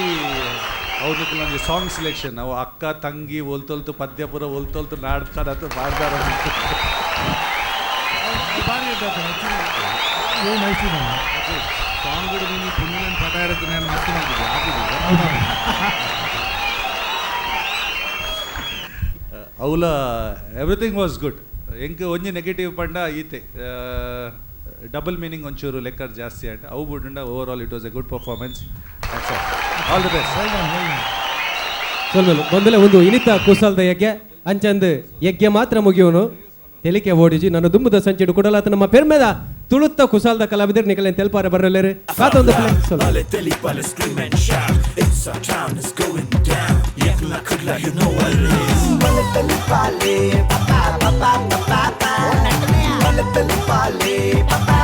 ಅವ್ನಿಗೆ ಒಂಜಿ ಸಾಂಗ್ ಸೆಲೆಕ್ಷನ್ ಅವು ಅಕ್ಕ ತಂಗಿ ಒಲ್ತೊಲ್ತು ಪದ್ಯ ಪೂರ ಒಲ್ತೊಲ್ತು ನಾಡ್ತಾರತ್ತು ಮಾಡ್ದಾರ ವೆರಿ ನೈಸ್ಲಿ ಸಾಂಗ್ ನೀನು ಪುಣ್ಯನ ಪಟ ಯಾರಕ್ಕೆ ನಾನು ಮಸ್ತ್ ಮಾಡ್ತಿದ್ದೆ ಅವಳ ಎವ್ರಿಥಿಂಗ್ ವಾಸ್ ಗುಡ್ ಎಂಕ್ ಒಂಜಿ ನೆಗೆಟಿವ್ ಪಂಡ ಈತೆ ಡಬಲ್ ಮೀನಿಂಗ್ ಒಂಚೂರು ಲೆಕ್ಕ ಜಾಸ್ತಿ ಆಯ್ತು ಅವು ಬಿಡುಂಡ overall it was a good performance all the best ಸೊಲ್ಮೆಲು ಬಂದಲೆ ಒಂದು ಇನಿತ ಕುಶಾಲ್ದ ಯಜ್ಞ ಅಂಚಂದ್ ಯಜ್ಞ ಮಾತ್ರ ಮುಗಿಯೋನು ತೆಲಿಕೆ ಓಡಿಜಿ ನಾನು ದುಂಬುದ ಸಂಚಿಡು ಕೊಡಲಾತ ನಮ್ಮ ಪೆರ್ಮೆದ ತುಳುತ್ತ ಕುಶಾಲ್ದ ಕಲಾವಿದರು ನಿಕಲೆನ್ ತೆಲ್ಪಾರೆ ಬರಲೇರು ಕಾತೊಂದು play Bale teli bale scream and shout. It's our town, it's going down. Yakla kudla, you know what it is. Bale teli bale, pa pa pa pa pa pa. Bale teli bale, pa pa